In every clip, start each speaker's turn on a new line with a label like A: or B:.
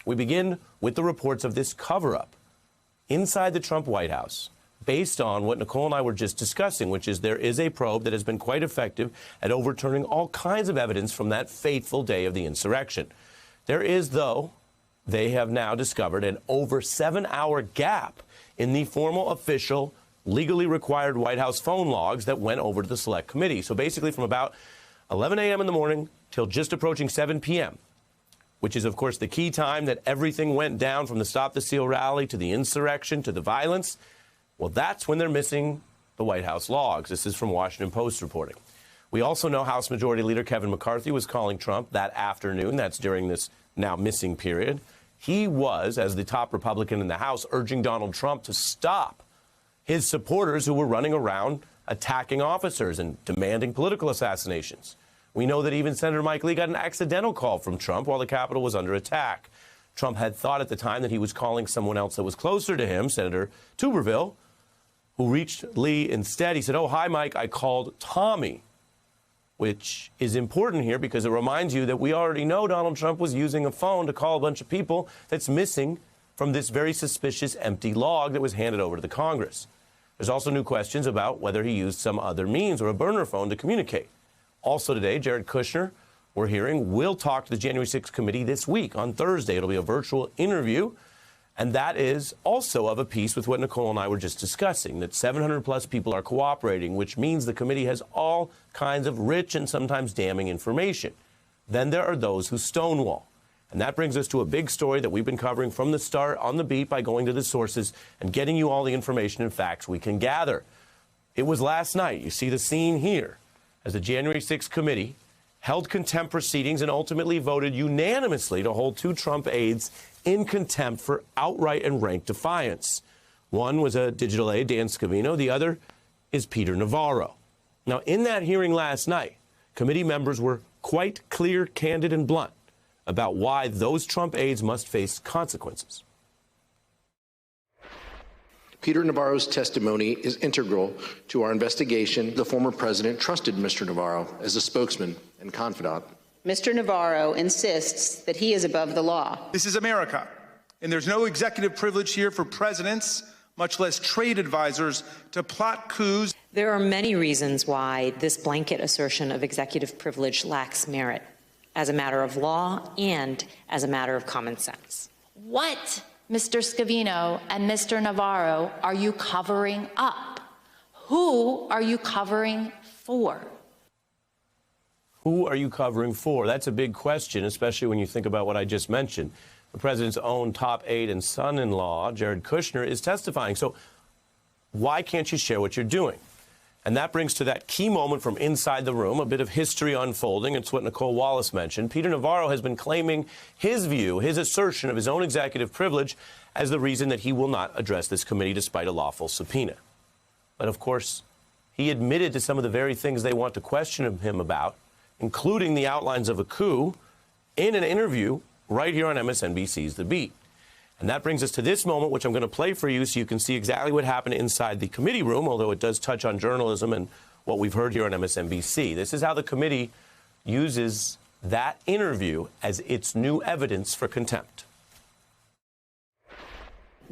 A: We begin with the reports of this cover-up inside the Trump White House, based on what Nicole and I were just discussing, which is there is a probe that has been quite effective at overturning all kinds of evidence from that fateful day of the insurrection. There is, though, they have now discovered an over 7-hour gap in the formal, official, legally required White House phone logs that went over to the Select Committee. So basically from about 11 a.m. in the morning till just approaching 7 p.m., which is, of course, the key time that everything went down from the Stop the Steal rally to the insurrection to the violence. Well, that's when they're missing the White House logs. This is from Washington Post reporting. We also know House Majority Leader Kevin McCarthy was calling Trump that afternoon. That's during this now missing period. He was, as the top Republican in the House, urging Donald Trump to stop his supporters who were running around attacking officers and demanding political assassinations. We know that even Senator Mike Lee got an accidental call from Trump while the Capitol was under attack. Trump had thought at the time that he was calling someone else that was closer to him, Senator Tuberville, who reached Lee instead. He said, "Oh, hi, Mike, I called Tommy," which is important here because it reminds you that we already know Donald Trump was using a phone to call a bunch of people that's missing from this very suspicious empty log that was handed over to the Congress. There's also new questions about whether he used some other means or a burner phone to communicate. Also today, Jared Kushner, we're hearing, will talk to the January 6th committee this week. On Thursday, it'll be a virtual interview. And that is also of a piece with what Nicole and I were just discussing, that 700-plus people are cooperating, which means the committee has all kinds of rich and sometimes damning information. Then there are those who stonewall. And that brings us to a big story that we've been covering from the start on the beat by going to the sources and getting you all the information and facts we can gather. It was last night. You see the scene here as the January 6th committee held contempt proceedings and ultimately voted unanimously to hold 2 Trump aides in contempt for outright and rank defiance. One was a digital aide, Dan Scavino. The other is Peter Navarro. Now, in that hearing last night, committee members were quite clear, candid, and blunt about why those Trump aides must face consequences.
B: Peter Navarro's testimony is integral to our investigation. The former president trusted Mr. Navarro as a spokesman and confidant.
C: Mr. Navarro insists that he is above the law.
D: This is America, and there's no executive privilege here for presidents, much less trade advisors, to plot coups.
E: There are many reasons why this blanket assertion of executive privilege lacks merit, as a matter of law and as a matter of common sense.
F: What, Mr. Scavino and Mr. Navarro, are you covering up? Who are you covering for?
A: Who are you covering for? That's a big question, especially when you think about what I just mentioned. The president's own top aide and son-in-law, Jared Kushner, is testifying. So why can't you share what you're doing? And that brings to that key moment from inside the room, a bit of history unfolding. It's what Nicole Wallace mentioned. Peter Navarro has been claiming his view, his assertion of his own executive privilege as the reason that he will not address this committee despite a lawful subpoena. But, of course, he admitted to some of the very things they want to question him about, including the outlines of a coup, in an interview right here on MSNBC's The Beat. And that brings us to this moment, which I'm going to play for you so you can see exactly what happened inside the committee room, although it does touch on journalism and what we've heard here on MSNBC. This is how the committee uses that interview as its new evidence for contempt.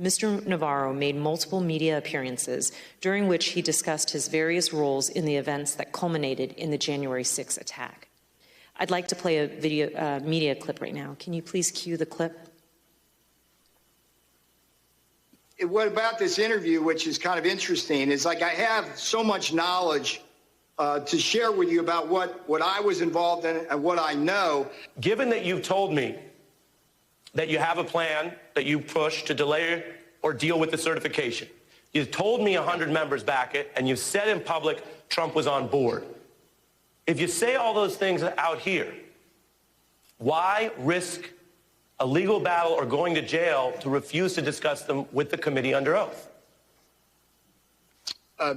E: Mr. Navarro made multiple media appearances during which he discussed his various roles in the events that culminated in the January 6th attack. I'd like to play a media clip right now. Can you please cue the clip?
G: What about this interview, which is kind of interesting, is like I have so much knowledge to share with you about what I was involved in and what I know.
A: Given that you've told me that you have a plan that you push to delay or deal with the certification, you've told me 100 members back it, and you've said in public Trump was on board. If you say all those things out here, why risk a legal battle or going to jail to refuse to discuss them with the committee under oath?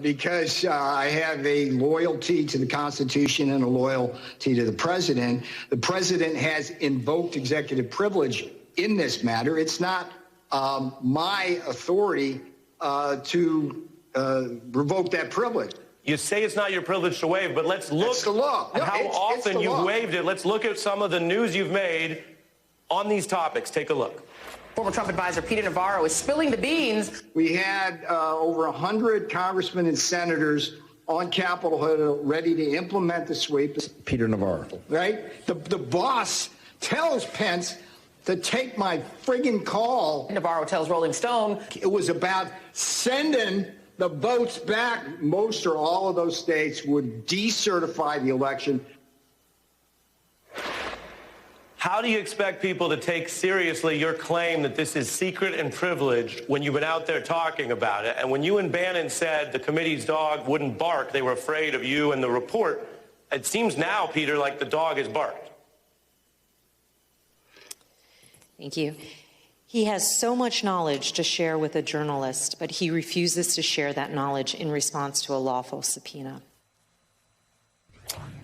G: Because I have a loyalty to the Constitution and a loyalty to the president. The president has invoked executive privilege in this matter. It's not my authority to revoke that privilege.
A: You say it's not your privilege to waive, but let's look
G: That's the law.
A: at how often you've waived it. Let's look at some of the news you've made on these topics. Take a look.
H: Former Trump advisor Peter Navarro is spilling the beans.
G: We had over 100 congressmen and senators on Capitol Hill ready to implement the sweep.
B: Peter Navarro.
G: Right? The boss tells Pence to take my friggin' call.
H: Navarro tells Rolling Stone
G: It was about sending the votes back. Most or all of those states would decertify the election.
A: How do you expect people to take seriously your claim that this is secret and privileged when you've been out there talking about it? And when you and Bannon said the committee's dog wouldn't bark, they were afraid of you and the report, it seems now, Peter, like the dog has barked.
E: Thank you. He has so much knowledge to share with a journalist, but he refuses to share that knowledge in response to a lawful subpoena.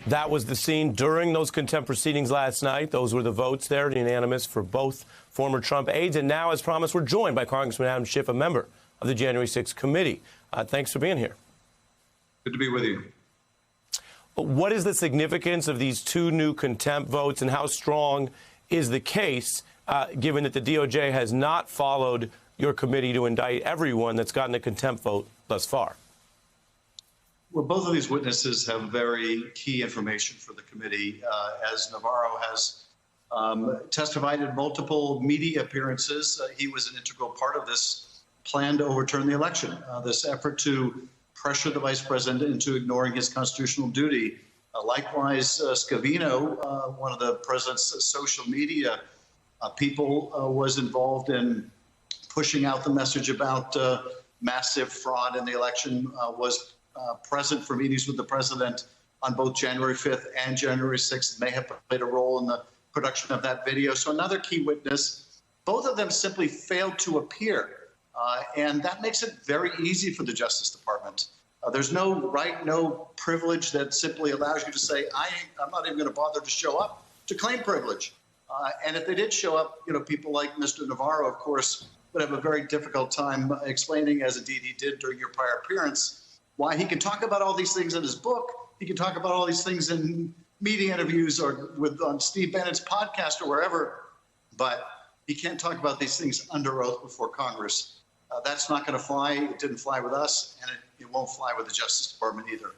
A: That was the scene during those contempt proceedings last night. Those were the votes there, unanimous for both former Trump aides. And now, as promised, we're joined by Congressman Adam Schiff, a member of the January 6th committee. Thanks for being here.
I: Good to be with you.
A: What is the significance of these two new contempt votes, and how strong is the case, given that the DOJ has not followed your committee to indict everyone that's gotten a contempt vote thus far?
I: Well, both of these witnesses have very key information for the committee, as Navarro has testified in multiple media appearances. He was an integral part of this plan to overturn the election, this effort to pressure the vice president into ignoring his constitutional duty. Likewise, Scavino, one of the president's social media people, was involved in pushing out the message about massive fraud in the election, was present for meetings with the president on both January 5th and January 6th, may have played a role in the production of that video. So another key witness, both of them simply failed to appear. And that makes it very easy for the Justice Department. There's no right, no privilege that simply allows you to say, I'm not even going to bother to show up, to claim privilege. And if they did show up, people like Mr. Navarro, of course, would have a very difficult time explaining, as indeed he did during your prior appearance, why he can talk about all these things in his book. He can talk about all these things in media interviews or on Steve Bannon's podcast or wherever, but he can't talk about these things under oath before Congress. That's not going to fly. It didn't fly with us, and it won't fly with the Justice Department either.